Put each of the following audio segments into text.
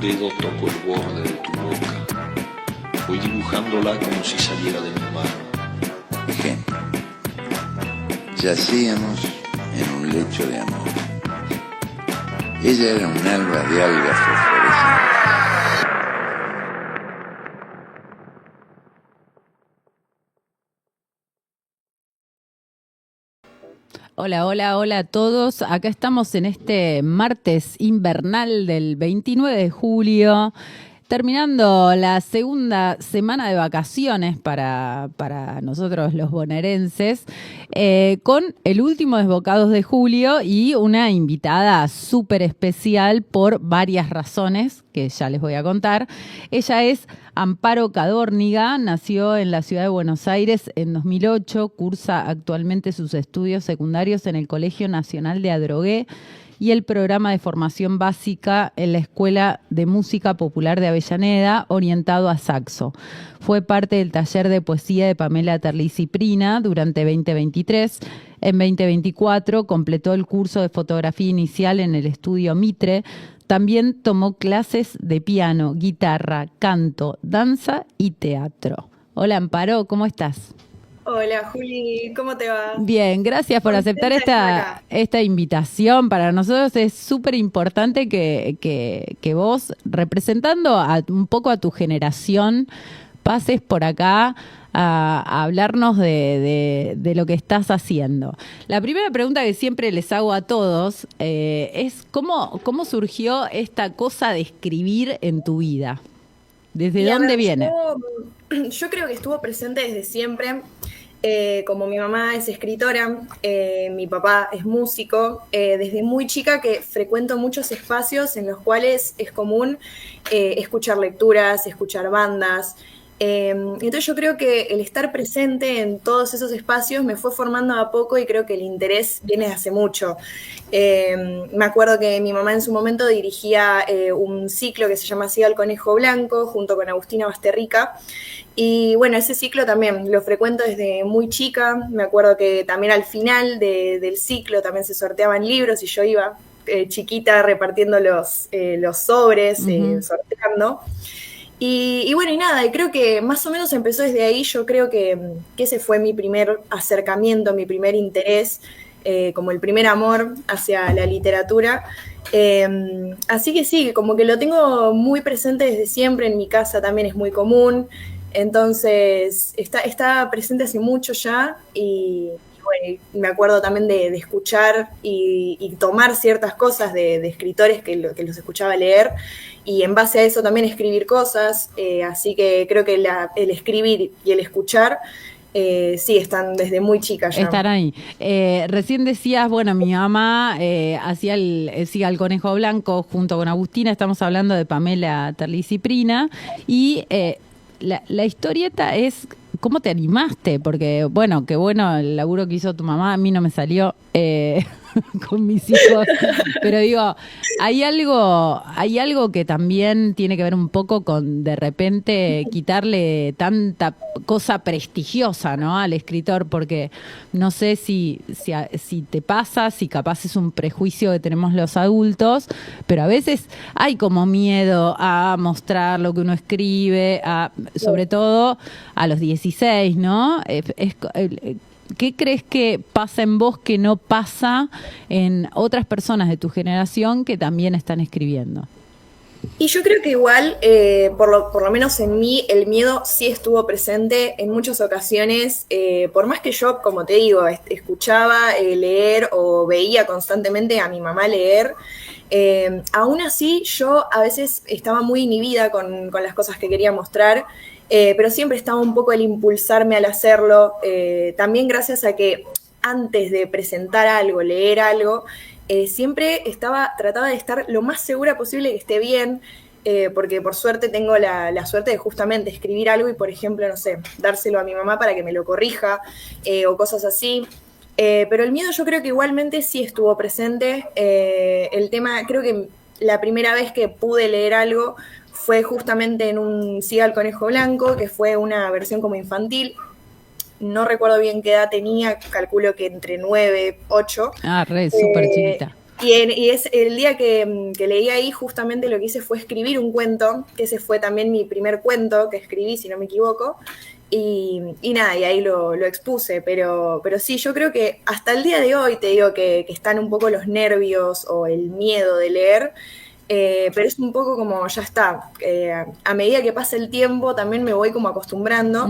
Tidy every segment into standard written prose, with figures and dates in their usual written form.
dedo tocó el borde de tu boca. Voy dibujándola como si saliera de mi mano. Ejemplo. Yacíamos en un lecho de amor. Ella era un alba de algas fosforescentes. Hola, hola, hola a todos. Acá estamos en este martes invernal del 29 de julio, terminando la segunda semana de vacaciones para nosotros los bonaerenses, con el último Desbocados de julio y una invitada súper especial por varias razones que ya les voy a contar. Ella es Amparo Cadórniga, nació en la ciudad de Buenos Aires en 2008, cursa actualmente sus estudios secundarios en el Colegio Nacional de Adrogué y el programa de formación básica en la Escuela de Música Popular de Avellaneda, orientado a saxo. Fue parte del taller de poesía de Pamela Terlizzi-Prina durante 2023. En 2024 completó el curso de fotografía inicial en el estudio Mitre. También tomó clases de piano, guitarra, canto, danza y teatro. Hola Amparo, ¿cómo estás? Hola Juli, ¿cómo te va? Bien, gracias por aceptar Contenta de estar acá. esta invitación. Para nosotros es súper importante que vos, representando un poco a tu generación, pases por acá a hablarnos de lo que estás haciendo. La primera pregunta que siempre les hago a todos es ¿cómo surgió esta cosa de escribir en tu vida? ¿Desde Y a dónde ver, viene? yo creo que estuvo presente desde siempre. Como mi mamá es escritora, mi papá es músico, desde muy chica que frecuento muchos espacios en los cuales es común escuchar lecturas, escuchar bandas. Entonces yo creo que el estar presente en todos esos espacios me fue formando a poco y creo que el interés viene de hace mucho. Me acuerdo que mi mamá en su momento dirigía un ciclo que se llama Siga el Conejo Blanco junto con Agustina Basterrica. Y bueno, ese ciclo también lo frecuento desde muy chica. Me acuerdo que también al final del ciclo también se sorteaban libros y yo iba chiquita repartiendo los sobres, sorteando. Y bueno, y nada, y creo que más o menos empezó desde ahí. Yo creo que ese fue mi primer acercamiento, mi primer interés, como el primer amor hacia la literatura. Así que sí, como que lo tengo muy presente desde siempre. En mi casa también es muy común. Entonces, está presente hace mucho ya y bueno, y me acuerdo también de escuchar y tomar ciertas cosas de escritores que los escuchaba leer y en base a eso también escribir cosas. Así que creo que el escribir y el escuchar sí están desde muy chica ya. Están ahí. Recién decías, bueno, mi mamá hacía Siga el Conejo Blanco junto con Agustina. Estamos hablando de Pamela Terlizzi-Prina. Y la historieta es cómo te animaste, porque bueno, qué bueno el laburo que hizo tu mamá, a mí no me salió con mis hijos, pero digo, hay algo que también tiene que ver un poco con de repente quitarle tanta cosa prestigiosa, ¿no?, al escritor, porque no sé si te pasa, si capaz es un prejuicio que tenemos los adultos, pero a veces hay como miedo a mostrar lo que uno escribe, sobre todo a los 16, ¿no? ¿Qué crees que pasa en vos que no pasa en otras personas de tu generación que también están escribiendo? Y yo creo que igual, por lo menos en mí, el miedo sí estuvo presente en muchas ocasiones. Por más que yo, como te digo, escuchaba leer o veía constantemente a mi mamá leer, aún así yo a veces estaba muy inhibida con las cosas que quería mostrar. Pero siempre estaba un poco el impulsarme al hacerlo, también gracias a que antes de presentar algo, leer algo, siempre trataba de estar lo más segura posible que esté bien, porque por suerte tengo la suerte de justamente escribir algo y, por ejemplo, no sé, dárselo a mi mamá para que me lo corrija, o cosas así. Pero el miedo yo creo que igualmente sí estuvo presente. El tema, creo que la primera vez que pude leer algo fue justamente en un Siga el Conejo Blanco, que fue una versión como infantil. No recuerdo bien qué edad tenía, calculo que entre 9, 8. Súper chiquita. Y es el día que leí ahí, justamente lo que hice fue escribir un cuento, que ese fue también mi primer cuento que escribí, si no me equivoco. Y nada, y ahí lo expuse, pero sí, yo creo que hasta el día de hoy te digo que están un poco los nervios o el miedo de leer, pero es un poco como, ya está, a medida que pasa el tiempo también me voy como acostumbrando,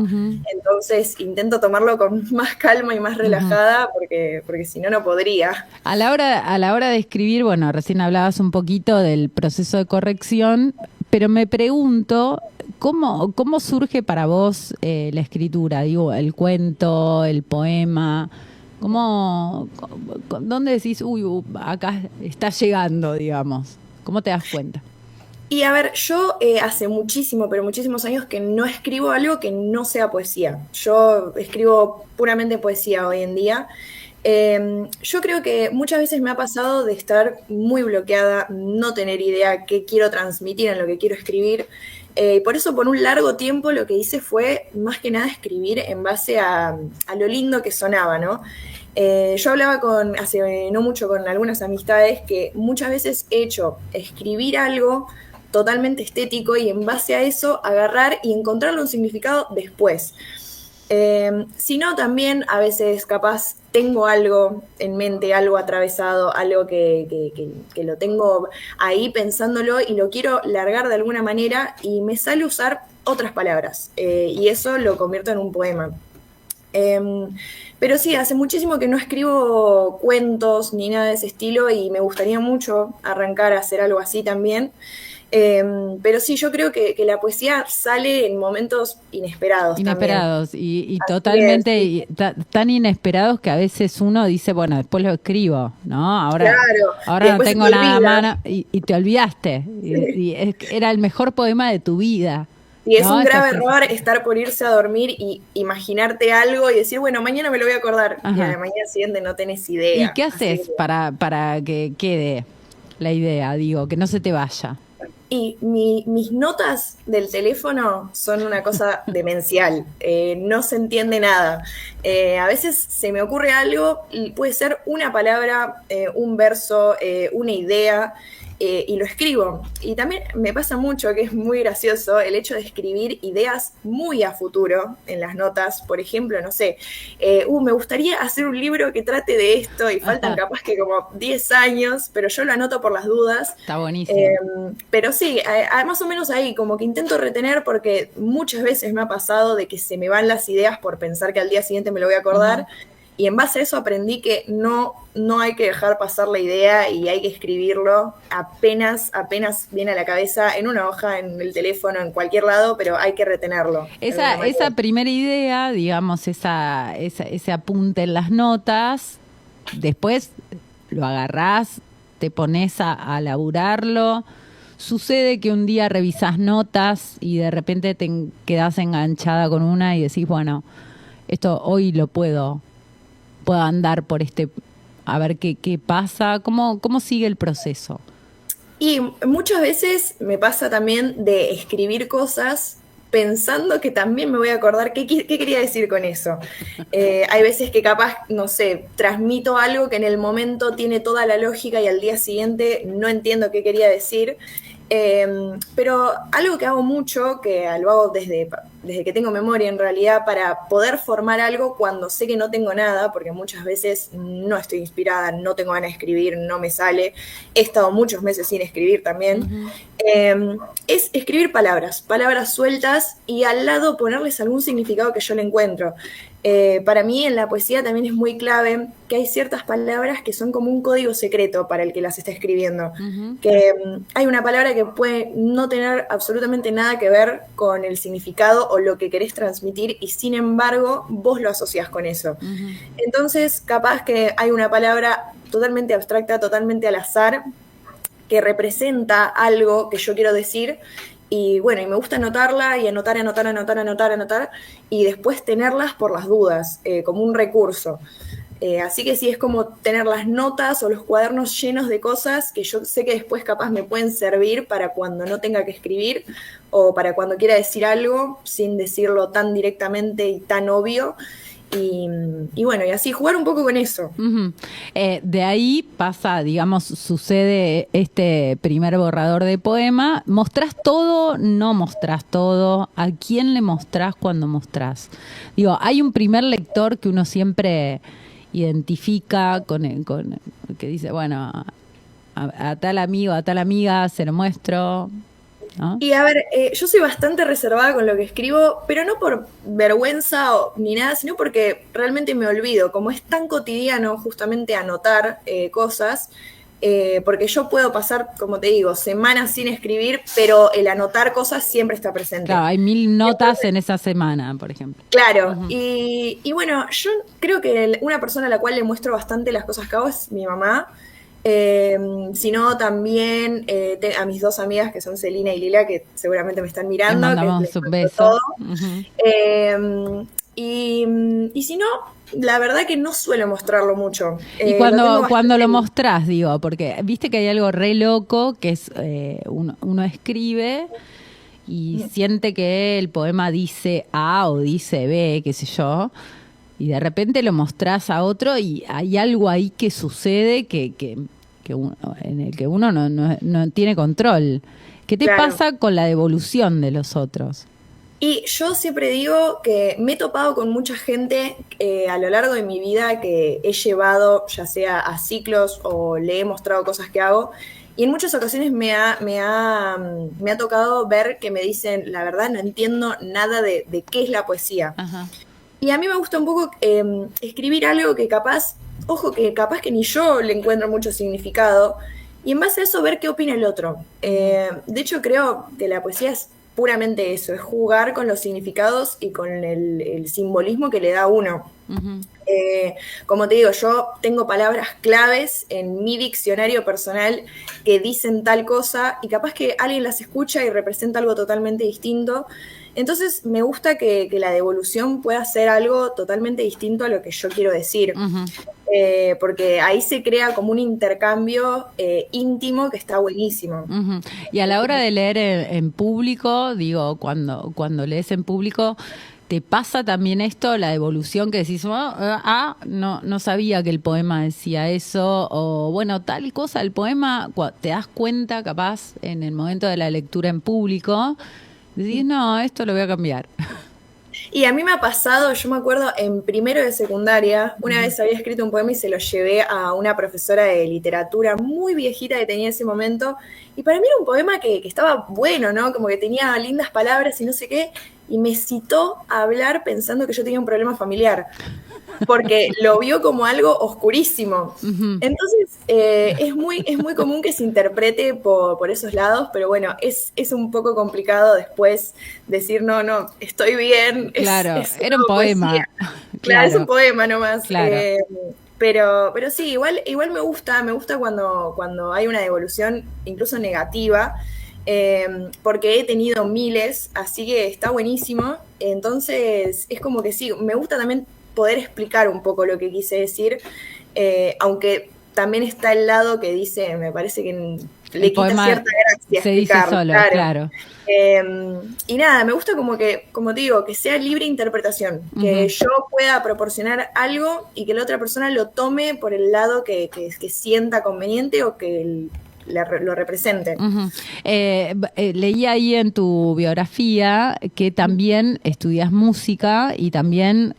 entonces intento tomarlo con más calma y más relajada, porque si no, no podría. A la hora de escribir, bueno, recién hablabas un poquito del proceso de corrección, pero me pregunto, ¿cómo surge para vos la escritura? Digo, el cuento, el poema, ¿dónde decís, uy, acá está llegando, digamos? ¿Cómo te das cuenta? Y a ver, yo hace muchísimo, pero muchísimos años que no escribo algo que no sea poesía. Yo escribo puramente poesía hoy en día. Yo creo que muchas veces me ha pasado de estar muy bloqueada, no tener idea qué quiero transmitir en lo que quiero escribir. Por eso, por un largo tiempo, lo que hice fue más que nada escribir en base a lo lindo que sonaba, ¿no? Yo hablaba hace no mucho con algunas amistades que muchas veces he hecho escribir algo totalmente estético y en base a eso agarrar y encontrarle un significado después. Si no, también a veces capaz tengo algo en mente, algo atravesado, algo que lo tengo ahí pensándolo y lo quiero largar de alguna manera y me sale usar otras palabras y eso lo convierto en un poema. Pero sí, hace muchísimo que no escribo cuentos ni nada de ese estilo y me gustaría mucho arrancar a hacer algo así también. Pero sí, yo creo que la poesía sale en momentos inesperados. Inesperados y totalmente tan inesperados que a veces uno dice, bueno, después lo escribo, ¿no? Ahora no tengo nada a mano y te olvidaste. Y era el mejor poema de tu vida. Y es un grave error estar por irse a dormir y imaginarte algo y decir, bueno, mañana me lo voy a acordar. Ajá. Y a la mañana siguiente no tenés idea. ¿Y qué haces para que quede la idea, digo, que no se te vaya? Y mis notas del teléfono son una cosa demencial, no se entiende nada. A veces se me ocurre algo, puede ser una palabra, un verso, una idea, y lo escribo. Y también me pasa mucho, que es muy gracioso, el hecho de escribir ideas muy a futuro en las notas. Por ejemplo, no sé, me gustaría hacer un libro que trate de esto y faltan capaz que como 10 años, pero yo lo anoto por las dudas. Está buenísimo. Pero sí, más o menos ahí, como que intento retener porque muchas veces me ha pasado de que se me van las ideas por pensar que al día siguiente me lo voy a acordar. Y en base a eso aprendí que no hay que dejar pasar la idea y hay que escribirlo apenas viene a la cabeza, en una hoja, en el teléfono, en cualquier lado, pero hay que retenerlo. Esa primera idea, digamos, ese apunte en las notas, después lo agarrás, te pones a laburarlo. Sucede que un día revisás notas y de repente te quedás enganchada con una y decís, bueno, esto hoy lo puedo andar por a ver qué pasa, cómo sigue el proceso. Y muchas veces me pasa también de escribir cosas pensando que también me voy a acordar qué quería decir con eso. Hay veces que capaz, no sé, transmito algo que en el momento tiene toda la lógica y al día siguiente no entiendo qué quería decir. Pero algo que hago mucho, que lo hago desde que tengo memoria en realidad, para poder formar algo cuando sé que no tengo nada, porque muchas veces no estoy inspirada, no tengo ganas de escribir, no me sale, he estado muchos meses sin escribir también, es escribir palabras sueltas y al lado ponerles algún significado que yo le encuentro. Para mí en la poesía también es muy clave que hay ciertas palabras que son como un código secreto para el que las está escribiendo, que hay una palabra que puede no tener absolutamente nada que ver con el significado o lo que querés transmitir y sin embargo vos lo asociás con eso. Entonces capaz que hay una palabra totalmente abstracta, totalmente al azar, que representa algo que yo quiero decir. Y bueno, y me gusta anotarla y anotar, y después tenerlas por las dudas, como un recurso. Así que sí, es como tener las notas o los cuadernos llenos de cosas que yo sé que después capaz me pueden servir para cuando no tenga que escribir o para cuando quiera decir algo sin decirlo tan directamente y tan obvio. y bueno, y así jugar un poco con eso. Ujú. De ahí pasa, digamos, sucede este primer borrador de poema. ¿Mostrás todo? ¿No mostrás todo? ¿A quién le mostrás cuando mostrás? Digo, hay un primer lector que uno siempre identifica con que dice, bueno, a tal amigo, a tal amiga se lo muestro, ¿no? Y a ver, yo soy bastante reservada con lo que escribo, pero no por vergüenza ni nada, sino porque realmente me olvido. Como es tan cotidiano justamente anotar cosas, porque yo puedo pasar, como te digo, semanas sin escribir, pero el anotar cosas siempre está presente. Claro, hay 1000 notas en esa semana, por ejemplo. Claro, y bueno, yo creo que una persona a la cual le muestro bastante las cosas que hago es mi mamá. Sino también a mis dos amigas que son Celina y Lila, que seguramente me están Le mirando. mandamos les un cuento beso. todo. Ujú. Y si no, la verdad que no suelo mostrarlo mucho. Y Lo cuando, tengo cuando lo bastante- mostrás, digo, porque viste que hay algo re loco, que es uno escribe y siente que el poema dice A o dice B, qué sé yo, y de repente lo mostrás a otro y hay algo ahí que sucede en el que uno no tiene control. ¿Qué te Claro. pasa con la devolución de los otros? Y yo siempre digo que me he topado con mucha gente a lo largo de mi vida que he llevado, ya sea a ciclos o le he mostrado cosas que hago. Y en muchas ocasiones me ha tocado ver que me dicen, la verdad no entiendo nada de qué es la poesía. Ajá. Y a mí me gusta un poco escribir algo que capaz, ojo, que capaz que ni yo le encuentro mucho significado, y en base a eso ver qué opina el otro. De hecho, creo que la poesía es puramente eso, es jugar con los significados y con el simbolismo que le da a uno. Ujú. Como te digo, yo tengo palabras claves en mi diccionario personal que dicen tal cosa y capaz que alguien las escucha y representa algo totalmente distinto. Entonces me gusta que la devolución pueda ser algo totalmente distinto a lo que yo quiero decir. Ujú. Porque ahí se crea como un intercambio íntimo que está buenísimo. Ujú. Y a la hora de leer en público, digo, cuando lees en público, ¿te pasa también esto, la devolución que decís, no sabía que el poema decía eso? O bueno, tal cosa, el poema, te das cuenta capaz en el momento de la lectura en público, decís, no, esto lo voy a cambiar. Y a mí me ha pasado, yo me acuerdo en primero de secundaria, una vez había escrito un poema y se lo llevé a una profesora de literatura muy viejita que tenía en ese momento, y para mí era un poema que estaba bueno, ¿no? Como que tenía lindas palabras y no sé qué, y me citó a hablar pensando que yo tenía un problema familiar, porque lo vio como algo oscurísimo. Ujú. Entonces, es muy común que se interprete por esos lados, pero bueno, es un poco complicado después decir, no, estoy bien. Claro, Es era un solo poema. poesía. Claro, es un poema nomás. Claro. Pero sí, igual me gusta cuando hay una devolución, incluso negativa, porque he tenido miles, así que está buenísimo. Entonces, es como que sí, me gusta también poder explicar un poco lo que quise decir, aunque también está el lado que dice, me parece que le El quita poema cierta gracia se dice explicarlo, solo, claro. Y nada, me gusta como que, como te digo, que sea libre interpretación, que yo pueda proporcionar algo y que la otra persona lo tome por el lado que sienta conveniente o que lo represente. Ujú. Leí ahí en tu biografía que también estudias música y también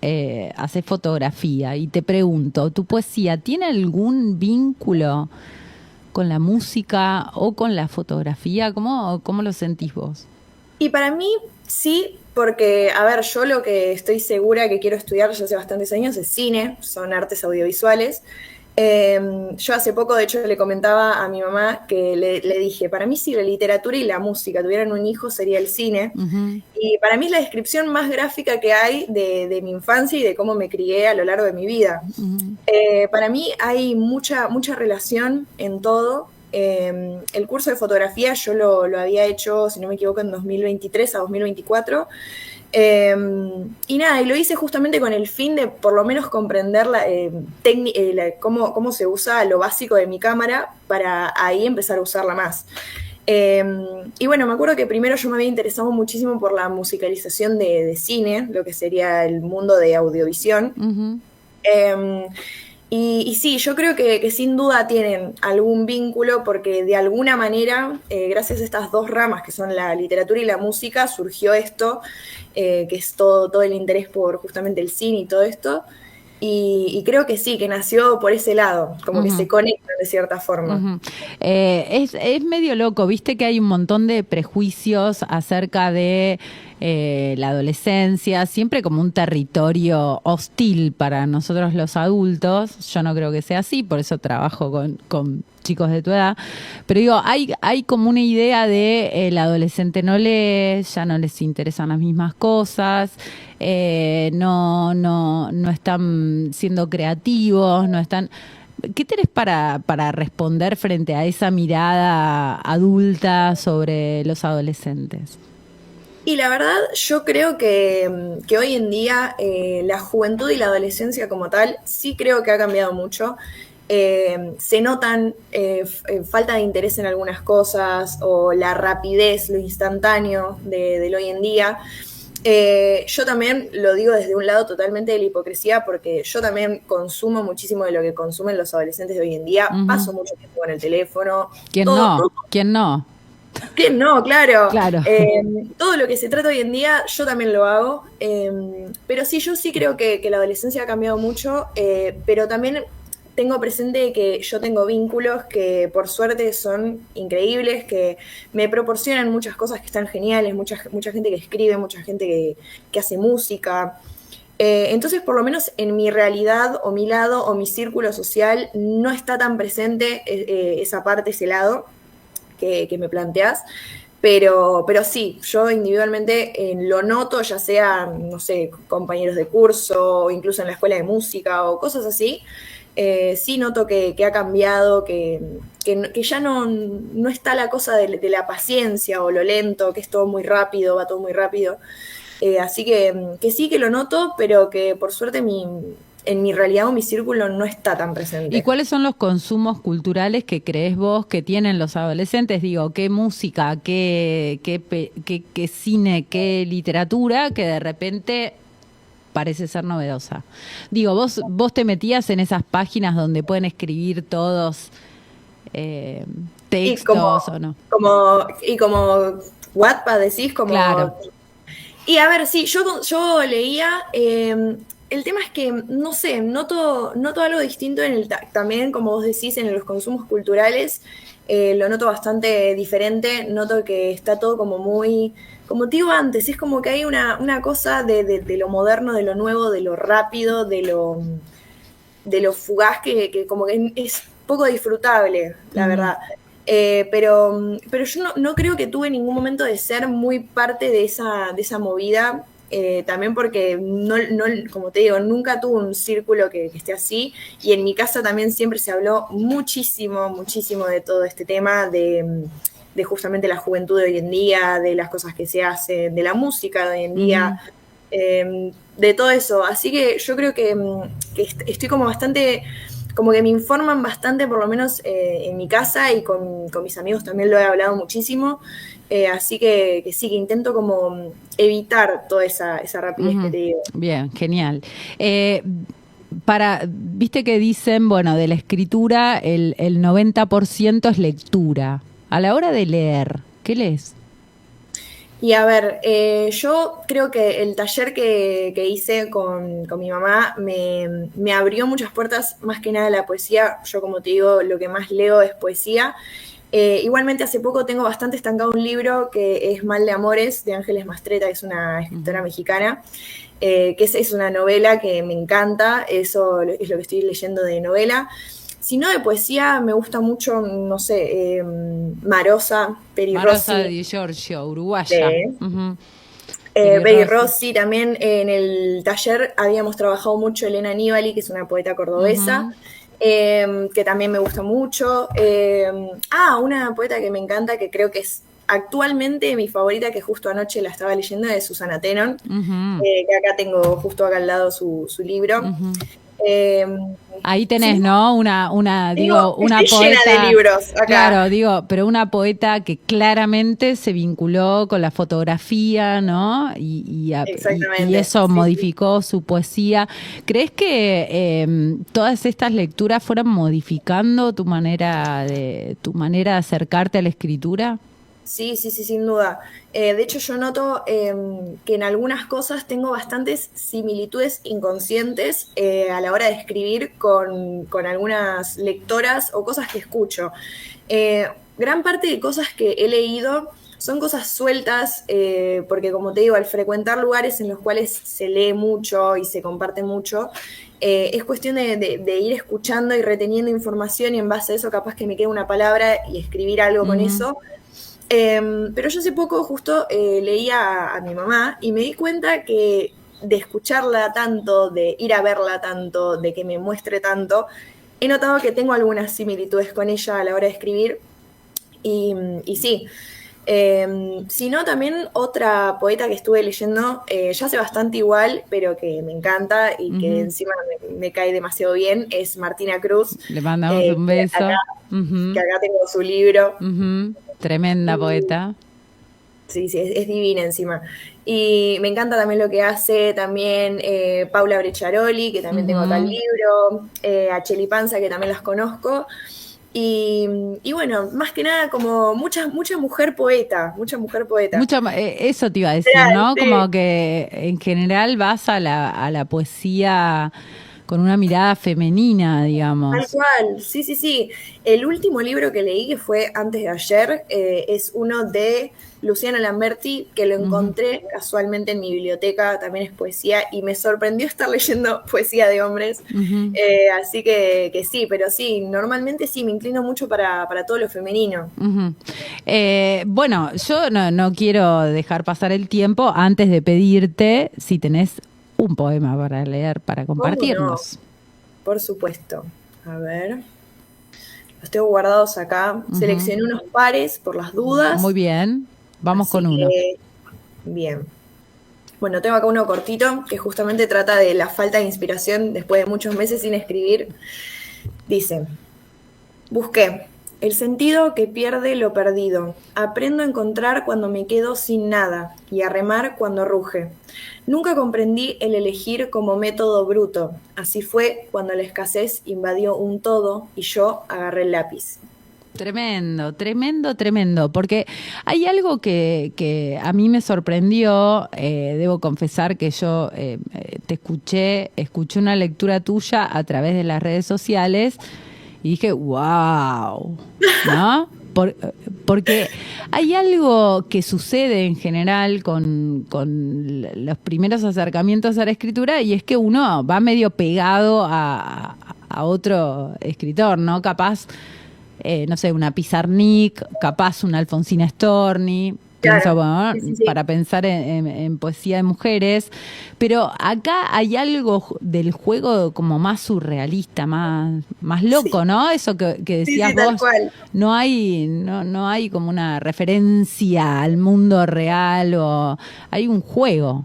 haces fotografía. Y te pregunto, ¿tu poesía tiene algún vínculo con la música o con la fotografía? ¿Cómo lo sentís vos? Y para mí sí, porque, a ver, yo lo que estoy segura que quiero estudiar ya hace bastantes años es cine, son artes audiovisuales. Yo hace poco, de hecho, le comentaba a mi mamá que le dije, para mí si la literatura y la música tuvieran un hijo sería el cine. Ujú. Y para mí es la descripción más gráfica que hay de mi infancia y de cómo me crié a lo largo de mi vida. Ujú. Para mí hay mucha relación en todo. El curso de fotografía yo lo había hecho, si no me equivoco, en 2023 a 2024. Y nada, y lo hice justamente con el fin de por lo menos comprender cómo se usa lo básico de mi cámara para ahí empezar a usarla más. Y bueno, me acuerdo que primero yo me había interesado muchísimo por la musicalización de cine, lo que sería el mundo de audiovisión. Ujú. Y sí, yo creo que sin duda tienen algún vínculo porque de alguna manera, gracias a estas dos ramas que son la literatura y la música, surgió esto, que es todo el interés por justamente el cine y todo esto. Y creo que sí, que nació por ese lado, como que Ujú. se conectan de cierta forma. Ujú. Es medio loco, viste que hay un montón de prejuicios acerca de la adolescencia, siempre como un territorio hostil para nosotros los adultos. Yo no creo que sea así, por eso trabajo con chicos de tu edad. Pero digo, hay como una idea de el adolescente no lee, ya no les interesan las mismas cosas, no están siendo creativos, no están... ¿Qué tenés para responder frente a esa mirada adulta sobre los adolescentes? Y la verdad, yo creo que hoy en día la juventud y la adolescencia como tal, sí creo que ha cambiado mucho. Se notan falta de interés en algunas cosas o la rapidez, lo instantáneo del hoy en día. Yo también lo digo desde un lado totalmente de la hipocresía porque yo también consumo muchísimo de lo que consumen los adolescentes de hoy en día. Ujú. Paso mucho tiempo con el teléfono. ¿Quién Todo, no? ¿Quién no? que no, claro. Claro. Todo lo que se trata hoy en día, yo también lo hago. Pero sí, yo sí creo que la adolescencia ha cambiado mucho, pero también tengo presente que yo tengo vínculos que por suerte son increíbles, que me proporcionan muchas cosas que están geniales, mucha gente que escribe, mucha gente que hace música. Entonces, por lo menos en mi realidad o mi lado o mi círculo social no está tan presente esa parte, ese lado que me planteas. Pero sí, yo individualmente lo noto, ya sea, no sé, compañeros de curso o incluso en la escuela de música o cosas así. Sí noto que ha cambiado, que ya no está la cosa de la paciencia o lo lento, que es todo muy rápido, va todo muy rápido. Así que sí que lo noto, pero que por suerte en mi realidad o mi círculo no está tan ¿Y presente. cuáles son los consumos culturales que crees vos que tienen los adolescentes? Digo, ¿qué música, qué cine, qué literatura que de repente parece ser novedosa? Digo, vos te metías en esas páginas donde pueden escribir todos Y textos o no. como Wattpad decís, como... Claro. Y a ver, sí, yo leía, el tema es que, no sé, noto algo distinto también, como vos decís, en los consumos culturales, lo noto bastante diferente, noto que está todo como muy, como te digo antes, es como que hay una cosa de lo moderno, de lo nuevo, de lo rápido, de lo fugaz, que como que es poco disfrutable, la verdad. Pero yo no creo que tuve ningún momento de ser muy parte de esa movida, también porque, como te digo, nunca tuve un círculo que esté así, y en mi casa también siempre se habló muchísimo, muchísimo de todo este tema, de justamente la juventud de hoy en día, de las cosas que se hacen, de la música de hoy en día, de todo eso. Así que yo creo que estoy como bastante, como que me informan bastante, por lo menos en mi casa, y con mis amigos también lo he hablado muchísimo. Así que sí, que intento como evitar toda esa rapidez que te digo. Bien, genial. Viste que dicen, bueno, de la escritura el 90% es lectura. A la hora de leer, ¿qué lees? Y a ver, yo creo que el taller que hice con mi mamá me abrió muchas puertas, más que nada la poesía. Yo, como te digo, lo que más leo es poesía. Igualmente, hace poco tengo bastante estancado un libro que es Mal de Amores, de Ángeles Mastreta, que es una escritora mexicana, que es una novela que me encanta, eso es lo que estoy leyendo de novela. Si no, de poesía me gusta mucho, no sé, Marosa, Peri Marosa Rossi. Di Giorgio, uruguaya. Sí. Ujú. Peri Rossi, también en el taller habíamos trabajado mucho Elena Aníbali, que es una poeta cordobesa, que también me gusta mucho. Una poeta que me encanta, que creo que es actualmente mi favorita, que justo anoche la estaba leyendo, es Susana Tenon, que acá tengo justo acá al lado su libro. Eh, Ahí tenés, sí, ¿no? Una estoy poeta. llena de libros acá. Claro, pero una poeta que claramente se vinculó con la fotografía, ¿no? Y Exactamente, eso sí, sí. modificó su poesía. ¿Crees que todas estas lecturas fueron modificando tu manera de acercarte a la escritura? Sí, sí, sí, sin duda. De hecho, yo noto que en algunas cosas tengo bastantes similitudes inconscientes a la hora de escribir con algunas lectoras o cosas que escucho. Gran parte de cosas que he leído son cosas sueltas, porque como te digo, al frecuentar lugares en los cuales se lee mucho y se comparte mucho, es cuestión de ir escuchando y reteniendo información y en base a eso capaz que me quede una palabra y escribir algo con Ujú, eso. Pero yo hace poco justo leía a mi mamá y me di cuenta que de escucharla tanto, de ir a verla tanto, de que me muestre tanto, he notado que tengo algunas similitudes con ella a la hora de escribir y sí. Si no, también otra poeta que estuve leyendo, ya hace bastante igual, pero que me encanta y que ujú. encima me cae demasiado bien, es Martina Cruz, Le mandamos un que acá, beso. que Ujú, acá tengo su libro. ujú. Tremenda Y poeta. sí, sí, es divina encima. Y me encanta también lo que hace también Paula Brecciaroli, que también tengo acá el Ujú. libro, a Cheli Panza, que también las conozco. Y bueno, más que nada como mucha mujer poeta, mucha mujer poeta. Eso te iba a decir, Literal, ¿no? sí. Como que en general vas a la poesía con una mirada femenina, Tal digamos. cual, sí, sí, sí. El último libro que leí, que fue antes de ayer, es uno de Luciana Lamberti, que lo Ujú, encontré casualmente en mi biblioteca, también es poesía, y me sorprendió estar leyendo poesía de hombres. ujú, Así que sí, pero sí, normalmente sí, me inclino mucho para todo lo femenino. ujú. Bueno, yo no quiero dejar pasar el tiempo antes de pedirte si tenés un poema para leer, para ¿Cómo no? compartirnos. Por supuesto. A ver, los tengo guardados acá. Ujú. Seleccioné unos pares por las Muy dudas, bien, vamos así con uno. que bien. Bueno, tengo acá uno cortito que justamente trata de la falta de inspiración después de muchos meses sin escribir. Dice, busqué el sentido que pierde lo perdido. Aprendo a encontrar cuando me quedo sin nada y a remar cuando ruge. Nunca comprendí el elegir como método bruto. Así fue cuando la escasez invadió un todo y yo agarré el lápiz. Tremendo, tremendo, tremendo, porque hay algo que a mí me sorprendió, debo confesar que yo te escuché una lectura tuya a través de las redes sociales y dije, wow, ¿no? Porque hay algo que sucede en general con los primeros acercamientos a la escritura y es que uno va medio pegado a otro escritor, ¿no? Capaz no sé, una Pizarnik, capaz una Alfonsina Storni, pienso, Claro, bueno, sí, sí, sí. para pensar en poesía de mujeres, pero acá hay algo del juego como más surrealista, más loco, Sí, ¿no? Eso que sí, decías sí, tal vos, cual. no hay como una referencia al mundo real o hay un juego.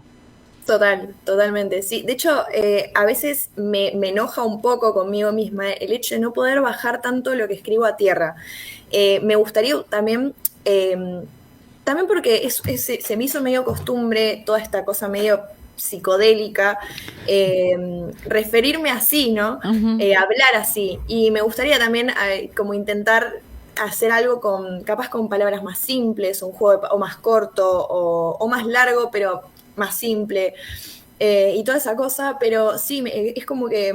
Totalmente, sí. De hecho, a veces me enoja un poco conmigo misma el hecho de no poder bajar tanto lo que escribo a tierra. Me gustaría también, también porque se me hizo medio costumbre toda esta cosa medio psicodélica, referirme así, ¿no? Ujú, Hablar así. Y me gustaría también como intentar hacer algo capaz con palabras más simples, un juego o más corto o más largo, pero más simple y toda esa cosa, pero sí, es como que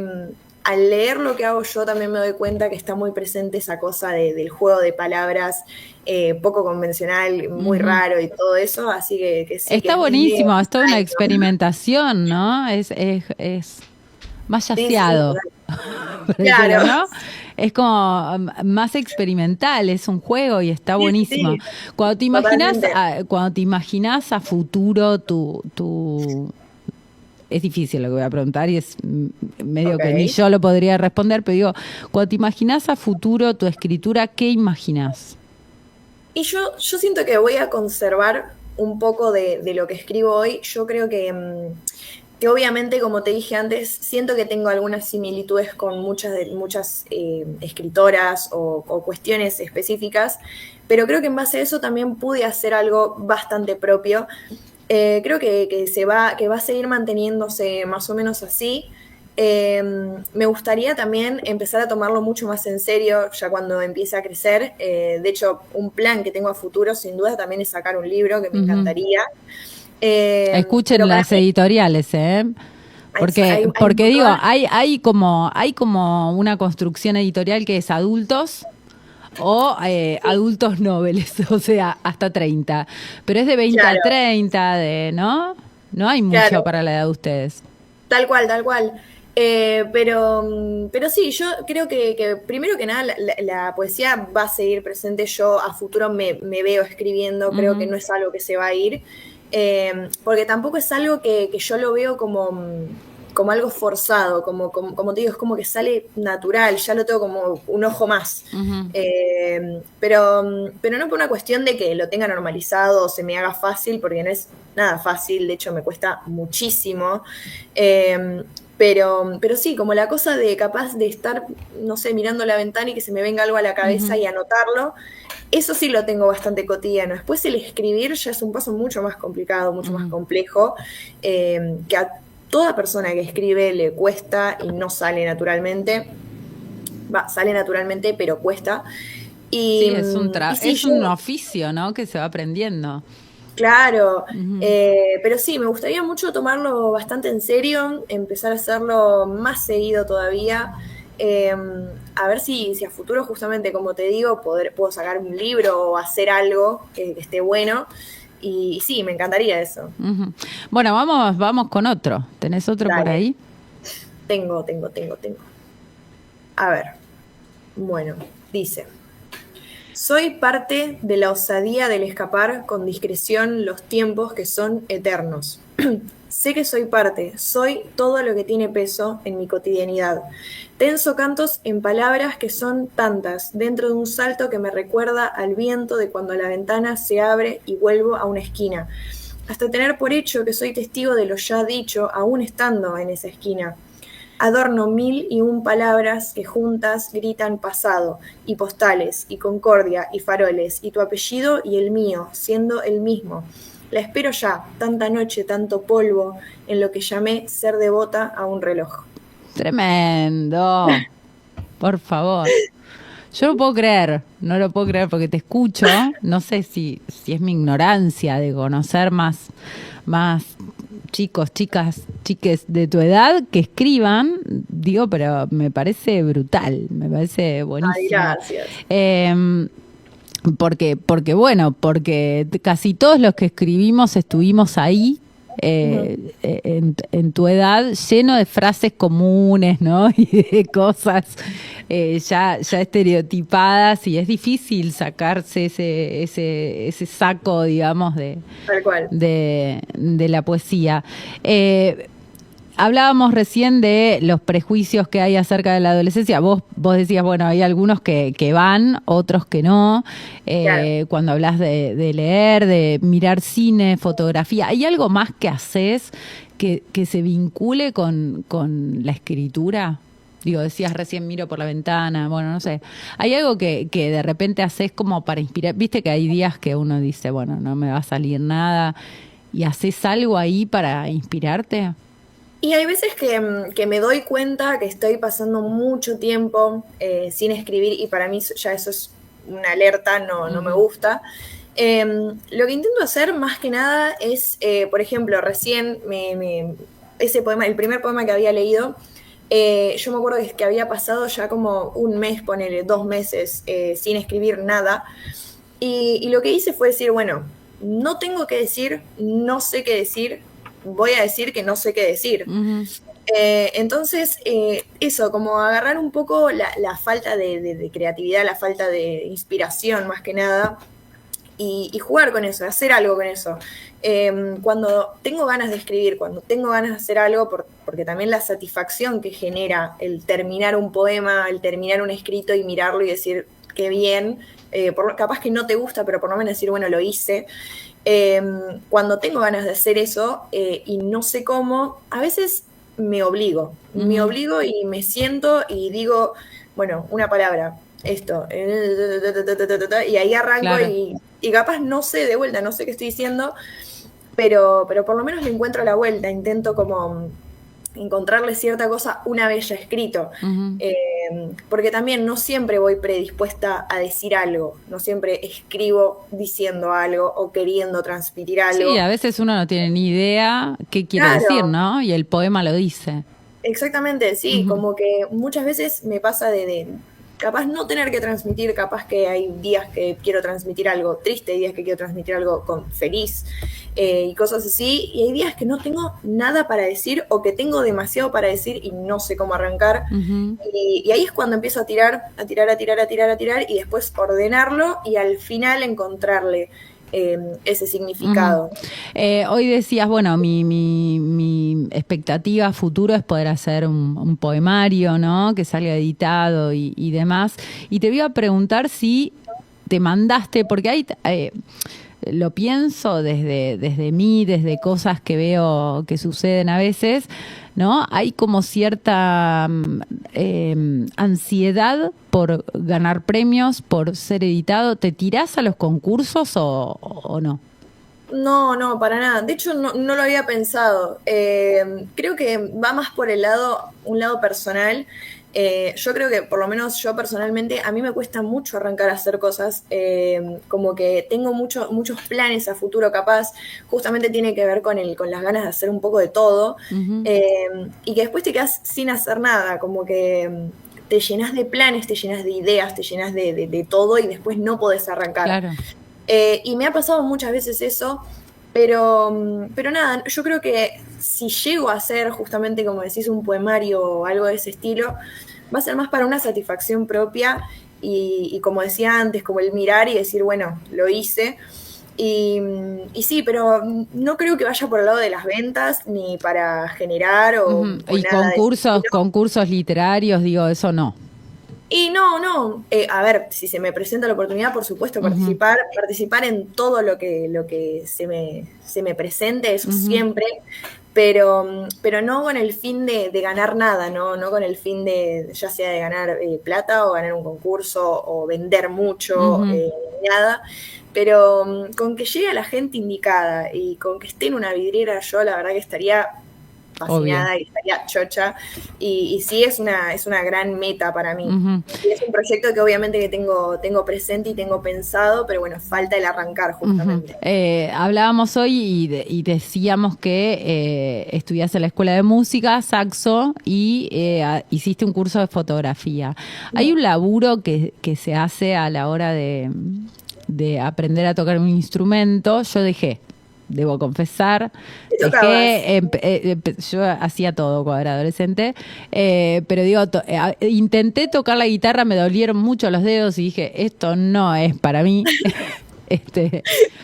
al leer lo que hago yo también me doy cuenta que está muy presente esa cosa del juego de palabras poco convencional, muy ujú. raro y todo eso, así que sí, que Está es medio buenísimo, es toda una extraño. experimentación, ¿no? Es más Sí, sí, sí, yaceado, total. por decirlo, Claro, ¿no? Es como más experimental, es un juego y está sí, sí, buenísimo. sí, totalmente. Cuando te imaginas a futuro es difícil lo que voy a preguntar y es medio Ok. que ni yo lo podría responder, pero digo, cuando te imaginas a futuro tu escritura, ¿qué imaginas? Y yo siento que voy a conservar un poco de lo que escribo hoy. Yo creo que que obviamente, como te dije antes, siento que tengo algunas similitudes con muchas escritoras o cuestiones específicas, pero creo que en base a eso también pude hacer algo bastante propio. Creo que va a seguir manteniéndose más o menos así. Me gustaría también empezar a tomarlo mucho más en serio ya cuando empiece a crecer. De hecho, un plan que tengo a futuro sin duda también es sacar un libro que me encantaría. Escuchen pero las editoriales, porque hay digo, todas. hay como una construcción editorial que es adultos o adultos nobles, o sea, hasta 30. Pero es de 20 Claro, a 30, ¿no? No hay mucho claro, para la edad de ustedes. tal cual, tal cual. Pero sí, yo creo que primero que nada la poesía va a seguir presente. Yo a futuro me veo escribiendo, creo que Ujú, no es algo que se va a ir, porque tampoco es algo que yo lo veo como algo forzado, como te digo, es como que sale natural, ya lo tengo como un ojo más. ujú. Pero no por una cuestión de que lo tenga normalizado o se me haga fácil, porque no es nada fácil, de hecho me cuesta muchísimo. Pero sí, como la cosa de capaz de estar, no sé, mirando la ventana y que se me venga algo a la cabeza Ujú, y anotarlo, eso sí lo tengo bastante cotidiano. Después el escribir ya es un paso mucho más complicado, mucho más ujú. complejo, que a toda persona que escribe le cuesta y no sale naturalmente. Va, sale naturalmente, pero cuesta. Y, Sí, y sí, es yo, un oficio, ¿no? Que se va aprendiendo. claro, Ujú, pero sí, me gustaría mucho tomarlo bastante en serio, empezar a hacerlo más seguido todavía. eh, a ver si a futuro, justamente como te digo, puedo sacar un libro o hacer algo que esté bueno. Y sí, me encantaría eso. ujú. Bueno, vamos con otro. ¿Tenés otro por Dale, ahí? tengo. A ver, bueno, dice. Soy parte de la osadía del escapar con discreción los tiempos que son eternos. Sé que soy parte, soy todo lo que tiene peso en mi cotidianidad. Tenso cantos en palabras que son tantas, dentro de un salto que me recuerda al viento de cuando la ventana se abre y vuelvo a una esquina, hasta tener por hecho que soy testigo de lo ya dicho, aún estando en esa esquina. Adorno mil y un palabras que juntas gritan pasado, y postales, y concordia, y faroles, y tu apellido y el mío, siendo el mismo. La espero ya, tanta noche, tanto polvo, en lo que llamé ser devota a un reloj. Tremendo. Por favor. Yo no lo puedo creer porque te escucho, no sé si es mi ignorancia de conocer más chicos, chicas, chiques de tu edad que escriban, digo, pero me parece brutal, me parece Ay, buenísimo. gracias. Eh, porque casi todos los que escribimos estuvimos ahí, Ujú. en tu edad, lleno de frases comunes, ¿no? Y de cosas ya estereotipadas, y es difícil sacarse ese saco, digamos, Tal cual. de la poesía. Hablábamos recién de los prejuicios que hay acerca de la adolescencia. Vos decías, bueno, hay algunos que van, otros que no. Claro. Cuando hablas de leer, de mirar cine, fotografía, ¿hay algo más que haces que se vincule con la escritura? Digo, decías recién miro por la ventana, bueno, no sé. ¿Hay algo que de repente haces como para inspirar? Viste que hay días que uno dice, bueno, no me va a salir nada, y haces algo ahí para inspirarte. Y hay veces que me doy cuenta que estoy pasando mucho tiempo sin escribir y para mí ya eso es una alerta, no me Ujú. gusta. Lo que intento hacer más que nada es, por ejemplo, recién ese poema, el primer poema que había leído, yo me acuerdo que había pasado ya como un mes, ponele 2 meses sin escribir nada. Y lo que hice fue decir, bueno, no tengo que decir, no sé qué decir, voy a decir que no sé qué decir. Ujú. Entonces, eso, como agarrar un poco la falta de creatividad, la falta de inspiración más que nada, y jugar con eso, hacer algo con eso. Cuando tengo ganas de escribir, cuando tengo ganas de hacer algo, porque también la satisfacción que genera el terminar un poema, el terminar un escrito y mirarlo y decir, qué bien, capaz que no te gusta, pero por lo menos decir, bueno, lo hice. Cuando tengo ganas de hacer eso y no sé cómo, a veces me obligo y me siento y digo, bueno, una palabra, esto, y ahí arranco Claro. y capaz no sé de vuelta, no sé qué estoy diciendo, pero por lo menos le encuentro la vuelta, intento como encontrarle cierta cosa una vez ya escrito. Ujú. Porque también no siempre voy predispuesta a decir algo, no siempre escribo diciendo algo o queriendo transmitir Sí, algo. a veces uno no tiene ni idea qué quiere decir, Claro, ¿no? Y el poema lo dice. exactamente, sí, Ujú. como que muchas veces me pasa de capaz no tener que transmitir, capaz que hay días que quiero transmitir algo triste, hay días que quiero transmitir algo feliz y cosas así, y hay días que no tengo nada para decir o que tengo demasiado para decir y no sé cómo arrancar. Ujú. Y ahí es cuando empiezo a tirar y después ordenarlo y al final encontrarle ese Ujú. significado. Hoy decías, bueno, mi expectativa a futuro es poder hacer un poemario, ¿no? Que salga editado y demás. Y te iba a preguntar si te mandaste, porque hay, lo pienso desde mí, desde cosas que veo que suceden a veces, ¿no? Hay como cierta ansiedad por ganar premios, por ser editado. ¿Te tirás a los concursos o no? No, no, para nada. De hecho, no lo había pensado. Creo que va más por un lado personal. Yo creo que, por lo menos yo personalmente, a mí me cuesta mucho arrancar a hacer cosas. Como que tengo muchos planes a futuro, capaz. Justamente tiene que ver con las ganas de hacer un poco de todo. Ujú. Y que después te quedas sin hacer nada. Como que te llenas de planes, te llenas de ideas, te llenas de todo y después no podés arrancar. Claro. Y me ha pasado muchas veces eso, pero nada, yo creo que si llego a hacer justamente, como decís, un poemario o algo de ese estilo, va a ser más para una satisfacción propia y como decía antes, como el mirar y decir, bueno, lo hice. Y sí, pero no creo que vaya por el lado de las ventas ni para generar Ujú. o Y nada de ese estilo. concursos literarios, digo, eso no. Y no, a ver, si se me presenta la oportunidad, por supuesto, Ujú. participar en todo lo que se me presente, eso Ujú. siempre, pero no con el fin de ganar nada, no con el fin de, ya sea de ganar plata o ganar un concurso o vender mucho, Ujú. nada, pero con que llegue a la gente indicada y con que esté en una vidriera, yo la verdad que estaría Obvio. fascinada y estaría chocha. Y sí es una gran meta para mí. Ujú. Y es un proyecto que obviamente que tengo presente y tengo pensado, pero bueno, falta el arrancar Ujú. justamente. Hablábamos hoy y decíamos que estudiaste en la escuela de música, saxo, y hiciste un curso de fotografía. Hay un laburo que se hace a la hora de aprender a tocar un instrumento. Yo dejé, debo confesar, Te tocabas. yo hacía todo cuando era adolescente, pero digo, intenté tocar la guitarra, me dolieron mucho los dedos y dije, esto no es para mí.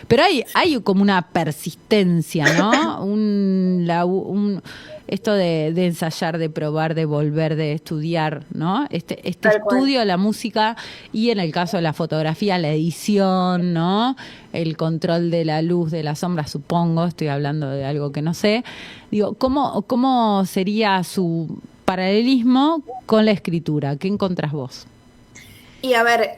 Pero hay como una persistencia, ¿no? Esto de ensayar, de probar, de volver, de estudiar, ¿no? Este Tal cual. estudio de la música y en el caso de la fotografía, la edición, ¿no? El control de la luz, de la sombra, supongo, estoy hablando de algo que no sé. Digo, ¿cómo sería su paralelismo con la escritura? ¿Qué encontrás vos? Y a ver,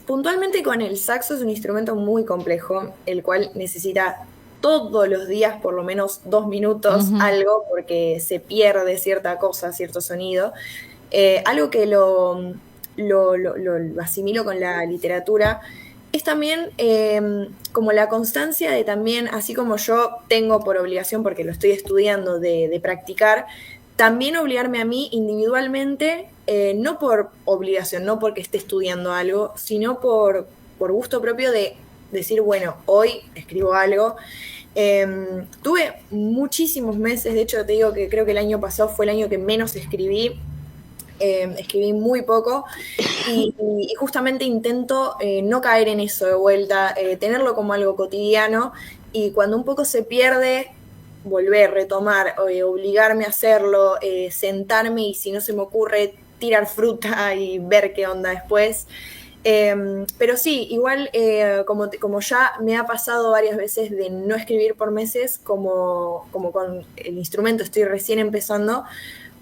puntualmente con el saxo es un instrumento muy complejo, el cual necesita todos los días por lo menos 2 minutos Ujú. algo, porque se pierde cierta cosa, cierto sonido. Algo que lo asimilo con la literatura es también como la constancia de también, así como yo tengo por obligación, porque lo estoy estudiando, de practicar, también obligarme a mí individualmente, no por obligación, no porque esté estudiando algo, sino por gusto propio de decir, bueno, hoy escribo algo. Tuve muchísimos meses, de hecho te digo que creo que el año pasado fue el año que menos escribí, escribí muy poco y justamente intento no caer en eso de vuelta, tenerlo como algo cotidiano y cuando un poco se pierde, volver, retomar, obligarme a hacerlo, sentarme y si no se me ocurre tirar fruta y ver qué onda después. Pero sí, igual como ya me ha pasado varias veces de no escribir por meses, como con el instrumento estoy recién empezando,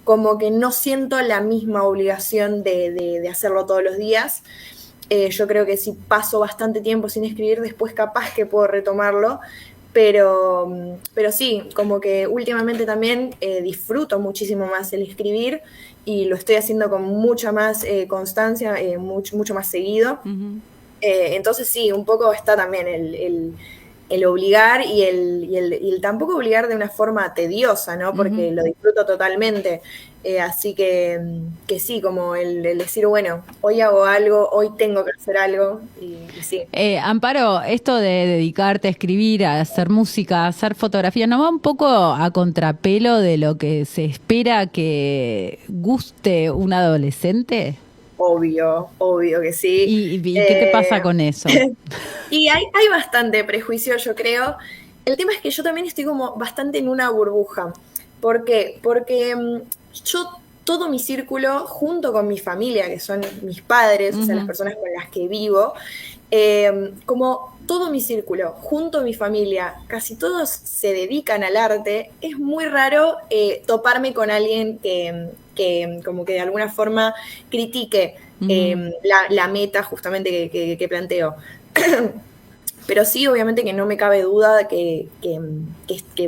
como que no siento la misma obligación de hacerlo todos los días. Yo creo que si paso bastante tiempo sin escribir, después capaz que puedo retomarlo, pero sí, como que últimamente también disfruto muchísimo más el escribir y lo estoy haciendo con mucha más constancia, mucho más seguido. Ujú. Entonces sí, un poco está también el obligar y el tampoco obligar de una forma tediosa, ¿no? Porque lo disfruto totalmente. Así que sí, como el decir, bueno, hoy hago algo, hoy tengo que hacer algo, y sí. Amparo, esto de dedicarte a escribir, a hacer música, a hacer fotografía, ¿no va un poco a contrapelo de lo que se espera que guste un adolescente? Obvio que sí. ¿Y qué te pasa con eso? Y hay bastante prejuicio, yo creo. El tema es que yo también estoy como bastante en una burbuja. ¿Por qué? Porque yo, todo mi círculo, junto con mi familia, que son mis padres, o sea, las personas con las que vivo, como todo mi círculo, junto a mi familia, casi todos se dedican al arte, es muy raro toparme con alguien que como que de alguna forma critique la meta justamente que planteo. Pero sí, obviamente que no me cabe duda que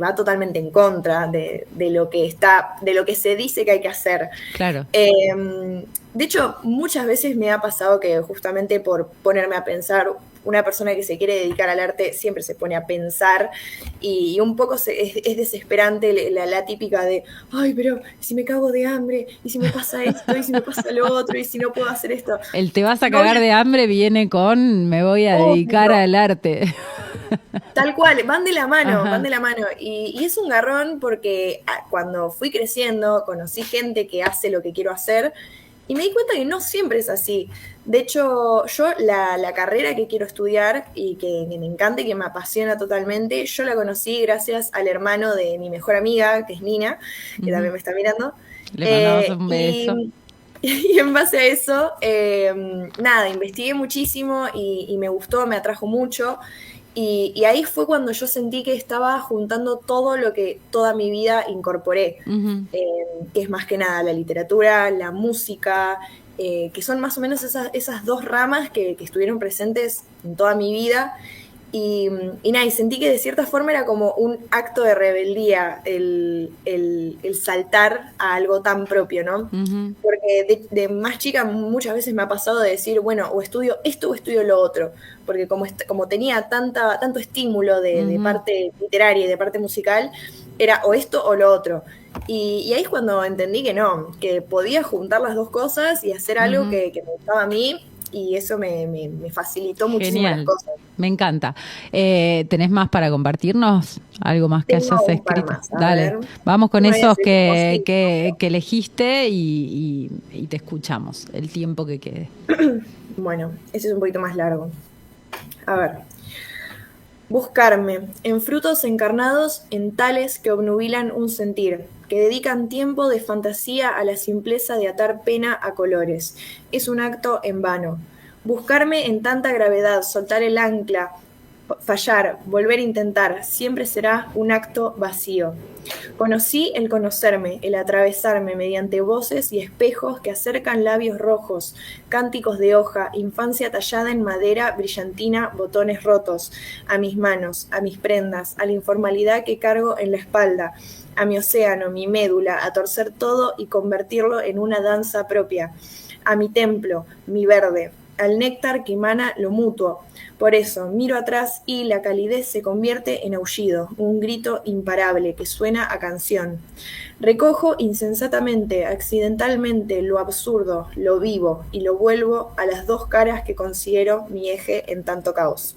va totalmente en contra de lo que de lo que se dice que hay que hacer. Claro. De hecho, muchas veces me ha pasado que justamente por ponerme a pensar, una persona que se quiere dedicar al arte siempre se pone a pensar y un poco es desesperante la típica de, ay, pero si me cago de hambre, y si me pasa esto, y si me pasa lo otro, y si no puedo hacer esto. El te vas a cagar de hambre viene con me voy a dedicar al arte. Tal cual, van de la mano, Ajá. van de la mano. Y es un garrón porque cuando fui creciendo conocí gente que hace lo que quiero hacer y me di cuenta que no siempre es así. De hecho, yo la carrera que quiero estudiar y que me encanta y que me apasiona totalmente, yo la conocí gracias al hermano de mi mejor amiga, que es Nina, que también me está mirando. Le mandamos un beso. Y en base a eso, nada, investigué muchísimo y me gustó, me atrajo mucho. Y ahí fue cuando yo sentí que estaba juntando todo lo que toda mi vida incorporé, que es más que nada la literatura, la música, que son más o menos esas dos ramas que estuvieron presentes en toda mi vida. Y nada, y sentí que de cierta forma era como un acto de rebeldía el saltar a algo tan propio, ¿no? Porque de más chica muchas veces me ha pasado de decir, bueno, o estudio esto o estudio lo otro, porque como tenía tanto estímulo de parte literaria y de parte musical, era o esto o lo otro. Y ahí es cuando entendí que no, que podía juntar las dos cosas y hacer algo que me gustaba a mí, y eso me facilitó muchísimo las cosas. Me encanta. ¿Tenés más para compartirnos? ¿Algo más que Tengo hayas un par escrito? más, a Dale, ver. vamos con Voy a esos decir que elegiste y te escuchamos el tiempo que quede. Bueno, ese es un poquito más largo. A ver. Buscarme, en frutos encarnados en tales que obnubilan un sentir, que dedican tiempo de fantasía a la simpleza de atar pena a colores. Es un acto en vano. Buscarme en tanta gravedad, soltar el ancla, fallar, volver a intentar, siempre será un acto vacío. Conocí el conocerme, el atravesarme mediante voces y espejos que acercan labios rojos, cánticos de hoja, infancia tallada en madera brillantina, botones rotos, a mis manos, a mis prendas, a la informalidad que cargo en la espalda, a mi océano, mi médula, a torcer todo y convertirlo en una danza propia, a mi templo, mi verde, al néctar que emana lo mutuo. Por eso, miro atrás y la calidez se convierte en aullido, un grito imparable que suena a canción. Recojo insensatamente, accidentalmente, lo absurdo, lo vivo, y lo vuelvo a las dos caras que considero mi eje en tanto caos.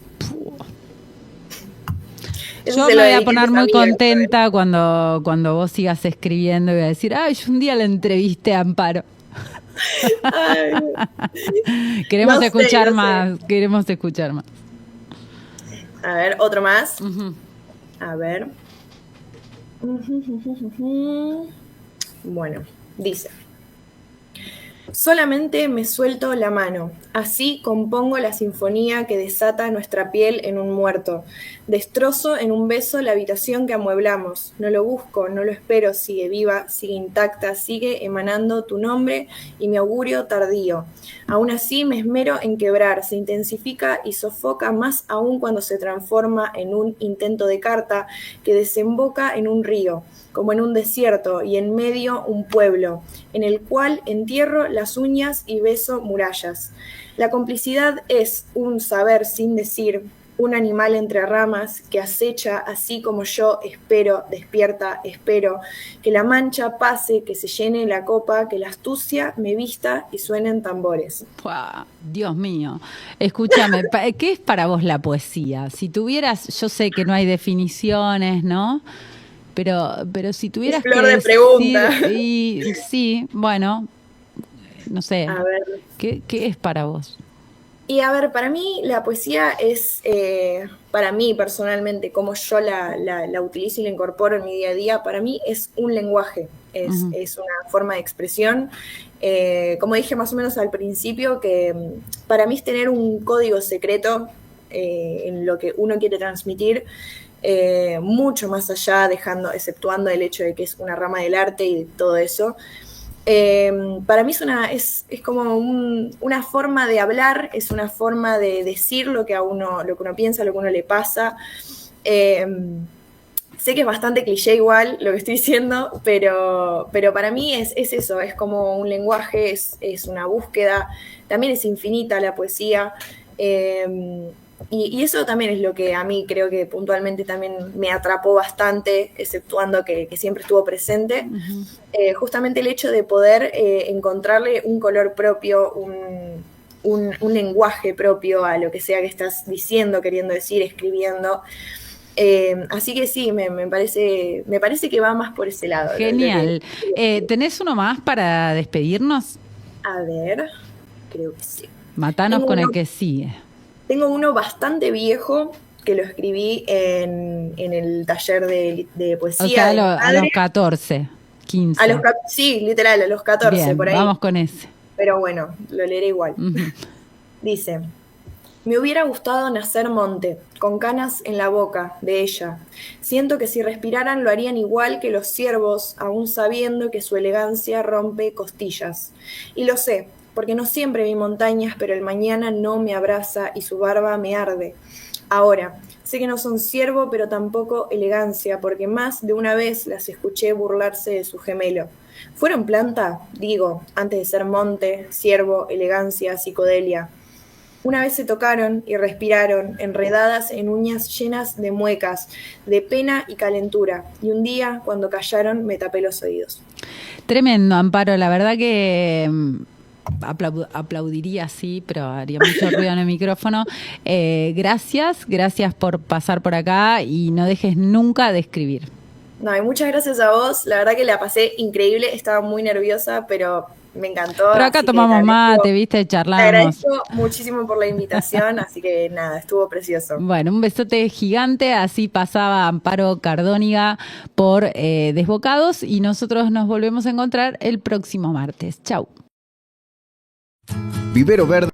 Yo me voy a poner muy contenta cuando vos sigas escribiendo y voy a decir, ay, yo un día la entrevisté a Amparo. Queremos escuchar más. A ver, otro más. A ver. Bueno, dice: Solamente me suelto la mano, así compongo la sinfonía que desata nuestra piel en un muerto. Destrozo en un beso la habitación que amueblamos. No lo busco, no lo espero, sigue viva, sigue intacta, sigue emanando tu nombre y mi augurio tardío. Aún así me esmero en quebrar, se intensifica y sofoca más aún cuando se transforma en un intento de carta que desemboca en un río, como en un desierto y en medio un pueblo, en el cual entierro las uñas y beso murallas. La complicidad es un saber sin decir, un animal entre ramas que acecha así como yo espero, despierta, espero, que la mancha pase, que se llene la copa, que la astucia me vista y suenen tambores. ¡Pua! Dios mío. Escúchame, ¿qué es para vos la poesía? Si tuvieras, yo sé que no hay definiciones, ¿no? Pero si tuvieras Flor que de decir, pregunta. y sí, bueno, no sé, A ver. ¿qué es para vos? Y a ver, para mí la poesía es, para mí personalmente, como yo la utilizo y la incorporo en mi día a día, para mí es un lenguaje, es una forma de expresión. Como dije más o menos al principio, que para mí es tener un código secreto en lo que uno quiere transmitir, mucho más allá, exceptuando el hecho de que es una rama del arte y de todo eso. Para mí es como una forma de hablar, es una forma de decir lo que uno piensa, lo que a uno le pasa. Sé que es bastante cliché igual lo que estoy diciendo, pero para mí es eso, es como un lenguaje, es una búsqueda, también es infinita la poesía. Y eso también es lo que a mí creo que puntualmente también me atrapó bastante, exceptuando que siempre estuvo presente. Justamente el hecho de poder encontrarle un color propio, un lenguaje propio a lo que sea que estás diciendo, queriendo decir, escribiendo. Así que sí, me parece que va más por ese lado. Genial. ¿Tenés uno más para despedirnos? A ver, creo que sí. Matanos con el que sigue. Tengo uno bastante viejo que lo escribí en el taller de poesía. O sea, a los 14, 15. Sí, literal, a los 14, Bien, por ahí. Vamos con ese. Pero bueno, lo leeré igual. Dice: me hubiera gustado nacer monte, con canas en la boca de ella. Siento que si respiraran lo harían igual que los ciervos, aún sabiendo que su elegancia rompe costillas. Y lo sé, porque no siempre vi montañas, pero el mañana no me abraza y su barba me arde. Ahora, sé que no son ciervo, pero tampoco elegancia, porque más de una vez las escuché burlarse de su gemelo. ¿Fueron planta? Digo, antes de ser monte, ciervo, elegancia, psicodelia. Una vez se tocaron y respiraron, enredadas en uñas llenas de muecas, de pena y calentura. Y un día, cuando callaron, me tapé los oídos. Tremendo, Amparo. La verdad que aplaudiría, sí, pero haría mucho ruido en el micrófono. Gracias por pasar por acá y no dejes nunca de escribir. No, y muchas gracias a vos. La verdad que la pasé increíble. Estaba muy nerviosa, pero me encantó. Pero acá tomamos mate, viste, charlamos. Te agradezco muchísimo por la invitación, así que nada, estuvo precioso. Bueno, un besote gigante. Así pasaba Amparo Cardóniga por Desbocados y nosotros nos volvemos a encontrar el próximo martes. Chau. Vivero Verde.